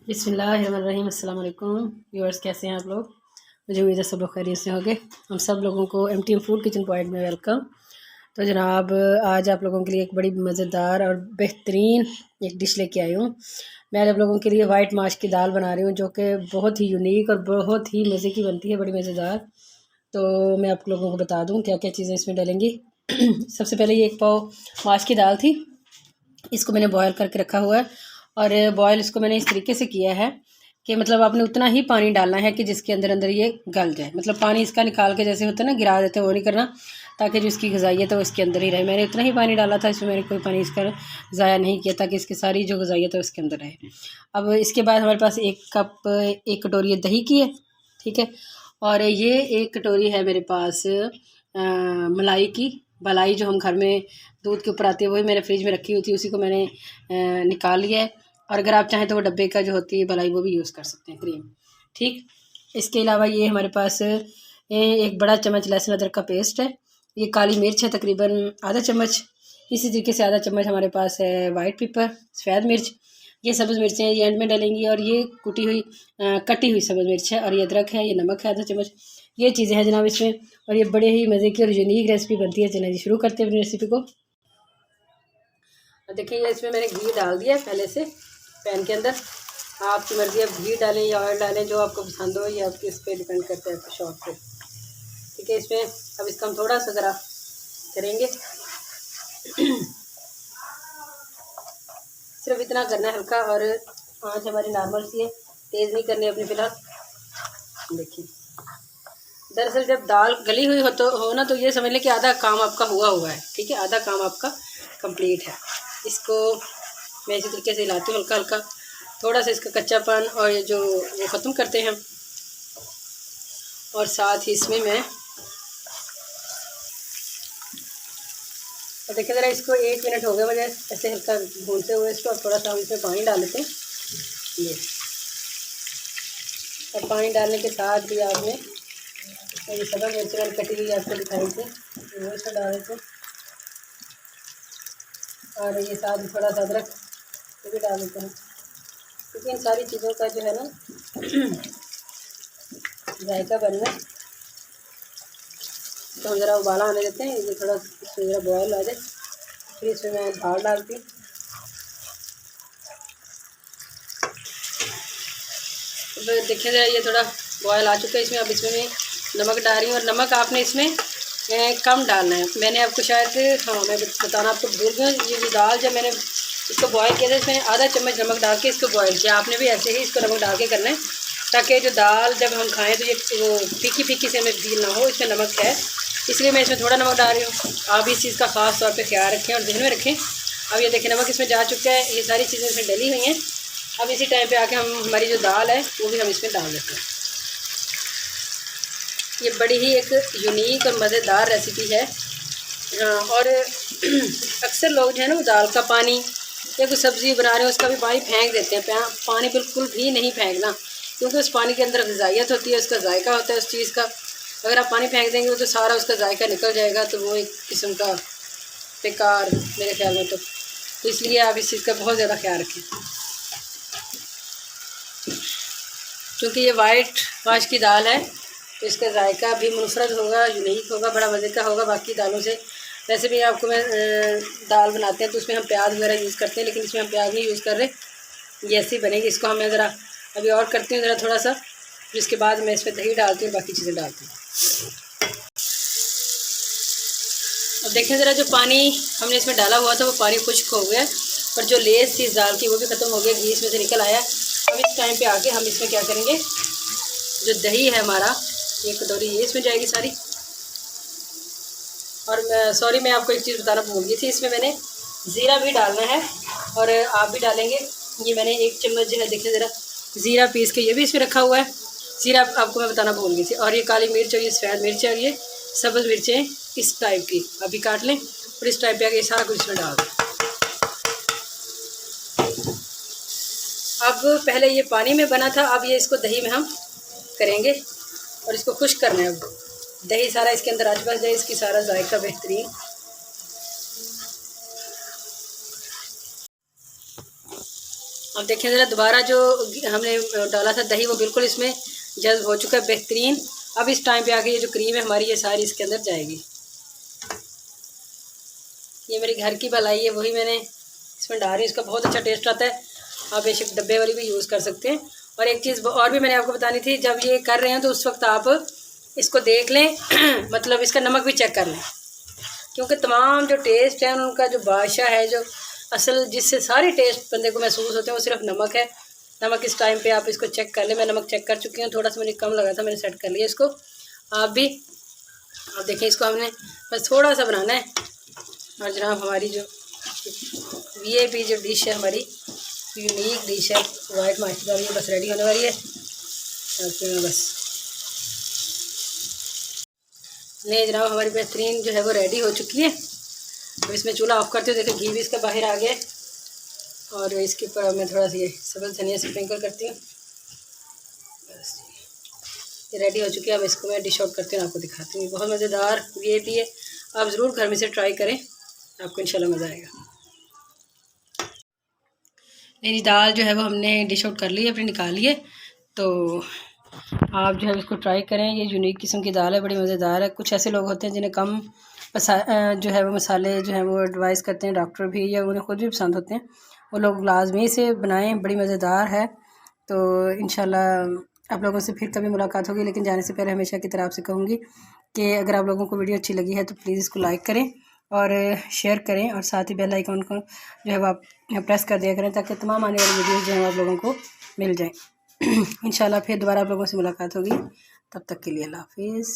बिस्मिल्लाहिर्रहमानिर्रहीम। अस्सलाम वालेकुम व्यूअर्स, कैसे हैं आप लोग? मुझे उम्मीद है सब लोग खैरियत से होंगे। हम सब लोगों को MTM फूड किचन पॉइंट में वेलकम। तो जनाब, आज आप लोगों के लिए एक बड़ी मज़ेदार और बेहतरीन एक डिश लेके आई हूँ। मैं आप लोगों के लिए वाइट माश की दाल बना रही हूँ, जो कि बहुत ही यूनिक और बहुत ही मज़े की बनती है, बड़ी मज़ेदार। तो मैं आप लोगों को बता दूँ क्या क्या चीज़ें इसमें डालेंगी। सबसे पहले ये 1 पाव माश की दाल थी, इसको मैंने बॉयल करके रखा हुआ है। और बॉयल इसको मैंने इस तरीके से किया है कि मतलब आपने उतना ही पानी डालना है कि जिसके अंदर अंदर ये गल जाए। मतलब पानी इसका निकाल के जैसे होता है ना, गिरा देते हैं, वो नहीं करना, ताकि जो इसकी गजाइयत है वो इसके अंदर ही रहे। मैंने उतना ही पानी डाला था, इसमें मैंने कोई पानी इसका ज़ाया नहीं किया, ताकि इसकी सारी जो गजाइयत है उसके अंदर रहे। अब इसके बाद हमारे पास 1 कटोरी दही की है, ठीक है। और ये 1 कटोरी है मेरे पास मलाई की। मलाई जो हम घर में दूध के ऊपर आती है, वही मैंने फ्रिज में रखी हुई थी, उसी को मैंने निकाल लिया है। और अगर आप चाहें तो वो डब्बे का जो होती है मलाई, वो भी यूज़ कर सकते हैं, क्रीम, ठीक। इसके अलावा ये हमारे पास 1 बड़ा चम्मच लहसुन अदरक का पेस्ट है। ये काली मिर्च है, तकरीबन आधा चम्मच। इसी तरीके से आधा चम्मच हमारे पास है वाइट पेपर, सफ़ेद मिर्च। ये सब्ज़ मिर्चें ये एंड में डालेंगी। और ये कटी हुई सब्ज़ मिर्च है। और ये अदरक है, ये नमक है आधा चम्मच। ये चीज़ें हैं जनाब इसमें। और ये बड़े ही मज़े की और यूनिक रेसिपी बनती है। चलिए शुरू करते हैं अपनी रेसिपी को। देखिए, ये इसमें मैंने घी डाल दिया है पहले से पैन के अंदर। आपकी मर्ज़ी, आप घी डालें या ऑयल डालें, जो आपको पसंद हो, ये आपके इस पर डिपेंड करता है, आपके शौक़ पे, ठीक है। इसमें अब इसका हम थोड़ा सा ज़रा करेंगे, सिर्फ इतना करना है हल्का। और आँच हमारी नॉर्मल सी है, तेज़ नहीं करनी अपनी फ़िलहाल। देखिए, दरअसल जब दाल गली हुई हो ना, तो ये समझ लें कि आधा काम आपका हुआ है, ठीक है, आधा काम आपका कंप्लीट है। इसको मैं इसी तरीके से हिलाती हूँ हल्का हल्का, थोड़ा सा इसका कच्चापन और ये जो वो ख़त्म करते हैं। और साथ ही इसमें मैं देखिए ज़रा, इसको 1 मिनट हो गया मुझे ऐसे हल्का भूनते हुए इसको। अब थोड़ा सा हम इसमें पानी डाल देते हैं, ये। और पानी डालने के साथ भी आपने ये सब्ज़ मिर्च मैंने कटी हुई आपको दिखाई थी, वो इसमें डाल देते हैं। और ये साथ थोड़ा सा अदरक ये भी डाल देते हैं, क्योंकि इन सारी चीज़ों का जो है ना जायका बनना है। तो हम ज़रा उबाला आने देते हैं, ये थोड़ा इसमें ज़रा बॉयल आ जाए, फिर इसमें मैं दाल डालती हूँ। तो देखिए ज़रा, ये थोड़ा बॉयल आ चुका है इसमें। अब इसमें मैं नमक डाल रही हूँ। और नमक आपने इसमें कम डालना है। मैंने आपको शायद, हाँ, मैं बताना आपको भूल गई, ये जो दाल जब मैंने इसको बॉयल किया था, इसमें आधा चम्मच नमक डाल के इसको बॉयल किया। आपने भी ऐसे ही इसको नमक डाल के करना है, ताकि जो दाल जब हम खाएँ तो ये वो फीकी फीकी से हमें फील ना हो। इसमें नमक है, इसलिए मैं इसमें थोड़ा नमक डाल रही हूँ। आप इस चीज़ का ख़ास तौर पर ख्याल रखें और ध्यान में रखें। अब ये देखें, नमक इसमें जा चुका है, ये सारी चीज़ें इसमें डली हुई हैं। अब इसी टाइम पे आके हम हमारी जो दाल है वो भी हम इसमें डाल देते हैं। ये बड़ी ही एक यूनिक और मज़ेदार रेसिपी है। और अक्सर लोग जो है ना, वो दाल का पानी या कोई सब्ज़ी बना रहे हो उसका भी पानी फेंक देते हैं। पानी बिल्कुल भी नहीं फेंकना, क्योंकि उस पानी के अंदर ग़िज़ाइयत होती है, उसका जायका होता है उस चीज़ का। अगर आप पानी फेंक देंगे तो सारा उसका जायका निकल जाएगा, तो वो एक किस्म का बेकार मेरे ख्याल में। तो इसलिए आप इस चीज़ का बहुत ज़्यादा ख्याल रखें, क्योंकि ये वाइट माश की दाल है, तो इसका जायका भी मुनफरद होगा, यूनिक होगा, बड़ा मज़े का होगा बाकी दालों से। वैसे भी आपको मैं दाल बनाते हैं तो उसमें हम प्याज वगैरह यूज़ करते हैं, लेकिन इसमें हम प्याज नहीं यूज़ कर रहे, ये ऐसी बनेगी। इसको हमें ज़रा अभी और करती हूँ ज़रा थोड़ा सा, फिर इसके बाद मैं इसमें दही डालती हूँ, बाकी चीज़ें डालती हूँ। अब देखें ज़रा, जो पानी हमने इसमें डाला हुआ था वो पानी खुश्क हो गया, और जो लेस थी इस दाल की वो भी ख़त्म हो गया, घी इसमें से निकल आया। अब इस टाइम पे आके हम इसमें क्या करेंगे, जो दही है हमारा 1 कटोरी, ये इसमें जाएगी सारी। और सॉरी, मैं आपको एक चीज़ बताना भूल गई थी, इसमें मैंने ज़ीरा भी डालना है, और आप भी डालेंगे। ये मैंने 1 चम्मच जो है, देखिए ज़रा, ज़ीरा पीस के ये भी इसमें रखा हुआ है। ज़ीरा आपको मैं बताना भूल गई थी। और ये काली मिर्च और ये सफ़ेद मिर्च है और ये सब्ज़ मिर्चें इस टाइप की अभी काट लें, और इस टाइप पे आके सारा कुछ इसमें डाल दें। अब पहले ये पानी में बना था, अब ये इसको दही में हम करेंगे और इसको खुश्क करना है। अब दही सारा इसके अंदर आ चुका है, इसकी सारा जायका बेहतरीन। अब देखिए ज़रा दोबारा जो हमने डाला था दही वो बिल्कुल इसमें जज्ब हो चुका है बेहतरीन। अब इस टाइम पे आके ये जो क्रीम है हमारी ये सारी इसके अंदर जाएगी। ये मेरी घर की मलाई है, वही मैंने इसमें डाल रही हूँ। इसका बहुत अच्छा टेस्ट आता है। आप बेशक डब्बे वाली भी यूज़ कर सकते हैं। और एक चीज़ और भी मैंने आपको बतानी थी, जब ये कर रहे हैं तो उस वक्त आप इसको देख लें मतलब इसका नमक भी चेक कर लें, क्योंकि तमाम जो टेस्ट है उनका जो बादशाह है, जो असल जिससे सारे टेस्ट बंदे को महसूस होते हैं, वो सिर्फ नमक है। नमक इस टाइम पे आप इसको चेक कर लें। मैं नमक चेक कर चुकी हूँ, थोड़ा सा मुझे कम लगा था, मैंने सेट कर लिया इसको। आप भी अब देखिए इसको हमने बस थोड़ा सा बनाना है। और जनाब हमारी जो वीआईपी जो डिश है, हमारी यूनिक डिश है वाइट माशाल्लाह, ये बस रेडी होने वाली है। बस नहीं जनाब, हमारी बेहतरीन जो है वो रेडी हो चुकी है। अब इसमें चूल्हा ऑफ करते हो। देखिए घी भी इसका बाहर आ गया है। और इसके ऊपर मैं थोड़ा सा ये सब्ज़ धनिया स्प्रिंकल करती हूँ। बस ये रेडी हो चुकी है। अब इसको मैं डिश आउट करती हूँ, आपको दिखाती हूँ। बहुत मज़ेदार वीआईपी है, आप ज़रूर घर में से ट्राई करें, आपको इंशाल्लाह मज़ा आएगा। मेरी दाल जो है वो हमने डिश आउट कर ली है, अपनी निकाल ली है। तो आप जो है इसको ट्राई करें। ये यूनिक किस्म की दाल है, बड़ी मज़ेदार है। कुछ ऐसे लोग होते हैं जिन्हें कम जो है वो मसाले जो है वो एडवाइस करते हैं डॉक्टर भी, या उन्हें ख़ुद भी पसंद होते हैं, वो लोग लाजमी से बनाएं, बड़ी मज़ेदार है। तो इंशाल्लाह आप लोगों से फिर कभी मुलाकात होगी। लेकिन जाने से पहले हमेशा की तरह आपसे कहूँगी कि अगर आप लोगों को वीडियो अच्छी लगी है तो प्लीज़ इसको लाइक करें और शेयर करें, और साथ ही बेल आइकन को जो है वो आप प्रेस कर दिया करें, ताकि तमाम आने वाली वीडियोज़ जो है आप लोगों को मिल जाएँ। इंशाल्लाह फिर दोबारा आप लोगों से मुलाकात होगी। तब तक के लिए अल्लाह हाफिज़।